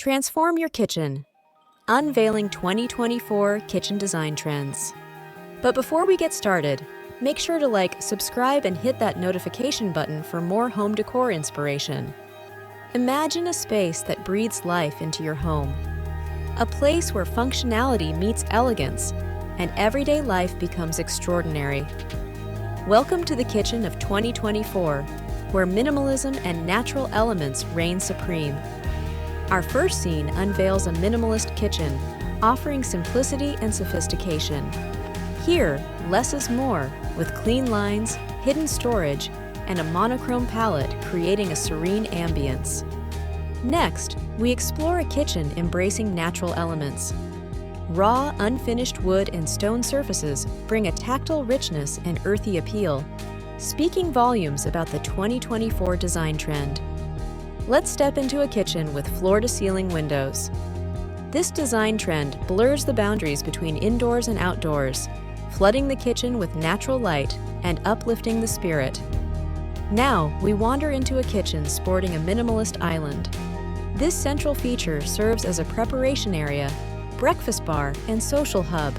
Transform your kitchen. Unveiling 2024 kitchen design trends. But before we get started, make sure to like, subscribe, and hit that notification button for more home decor inspiration. Imagine a space that breathes life into your home. A place where functionality meets elegance and everyday life becomes extraordinary. Welcome to the kitchen of 2024, where minimalism and natural elements reign supreme. Our first scene unveils a minimalist kitchen, offering simplicity and sophistication. Here, less is more, with clean lines, hidden storage, and a monochrome palette creating a serene ambience. Next, we explore a kitchen embracing natural elements. Raw, unfinished wood and stone surfaces bring a tactile richness and earthy appeal, speaking volumes about the 2024 design trend. Let's step into a kitchen with floor-to-ceiling windows. This design trend blurs the boundaries between indoors and outdoors, flooding the kitchen with natural light and uplifting the spirit. Now, we wander into a kitchen sporting a minimalist island. This central feature serves as a preparation area, breakfast bar, and social hub,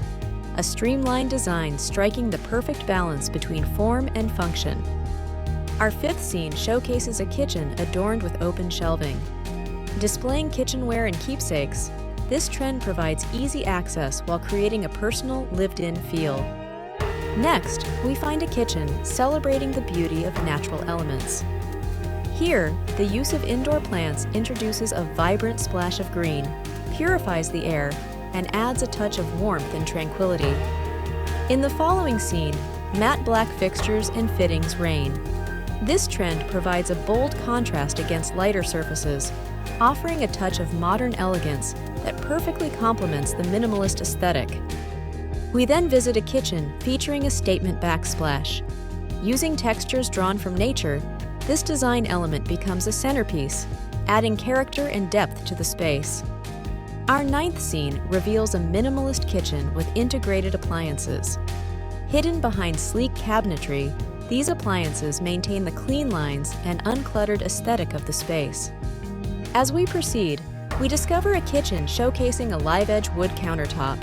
a streamlined design striking the perfect balance between form and function. Our fifth scene showcases a kitchen adorned with open shelving. Displaying kitchenware and keepsakes, this trend provides easy access while creating a personal, lived-in feel. Next, we find a kitchen celebrating the beauty of natural elements. Here, the use of indoor plants introduces a vibrant splash of green, purifies the air, and adds a touch of warmth and tranquility. In the following scene, matte black fixtures and fittings reign. This trend provides a bold contrast against lighter surfaces, offering a touch of modern elegance that perfectly complements the minimalist aesthetic. We then visit a kitchen featuring a statement backsplash. Using textures drawn from nature, this design element becomes a centerpiece, adding character and depth to the space. Our ninth scene reveals a minimalist kitchen with integrated appliances. Hidden behind sleek cabinetry, these appliances maintain the clean lines and uncluttered aesthetic of the space. As we proceed, we discover a kitchen showcasing a live-edge wood countertop.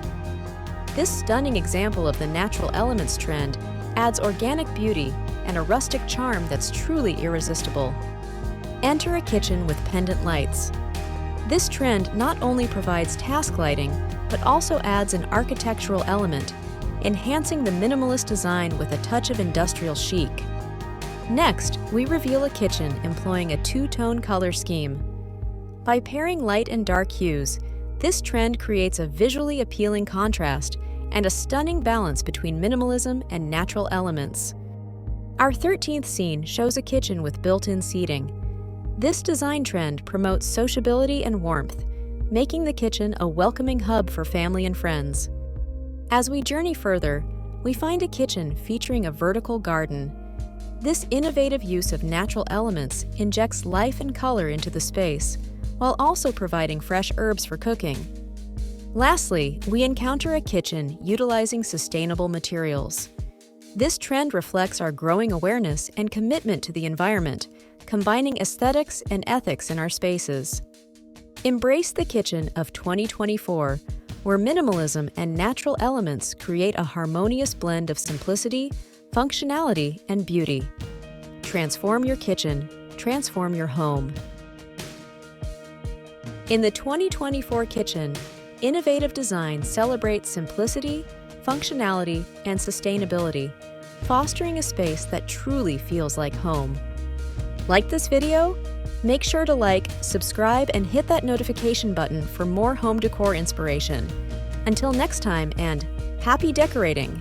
This stunning example of the natural elements trend adds organic beauty and a rustic charm that's truly irresistible. Enter a kitchen with pendant lights. This trend not only provides task lighting, but also adds an architectural element, enhancing the minimalist design with a touch of industrial chic. Next, we reveal a kitchen employing a two-tone color scheme. By pairing light and dark hues, this trend creates a visually appealing contrast and a stunning balance between minimalism and natural elements. Our 13th scene shows a kitchen with built-in seating. This design trend promotes sociability and warmth, making the kitchen a welcoming hub for family and friends. As we journey further, we find a kitchen featuring a vertical garden. This innovative use of natural elements injects life and color into the space, while also providing fresh herbs for cooking. Lastly, we encounter a kitchen utilizing sustainable materials. This trend reflects our growing awareness and commitment to the environment, combining aesthetics and ethics in our spaces. Embrace the kitchen of 2024, where minimalism and natural elements create a harmonious blend of simplicity, functionality, and beauty. Transform your kitchen, transform your home. In the 2024 kitchen, innovative design celebrates simplicity, functionality, and sustainability, fostering a space that truly feels like home. Like this video? Make sure to like, subscribe, and hit that notification button for more home decor inspiration. Until next time, and happy decorating!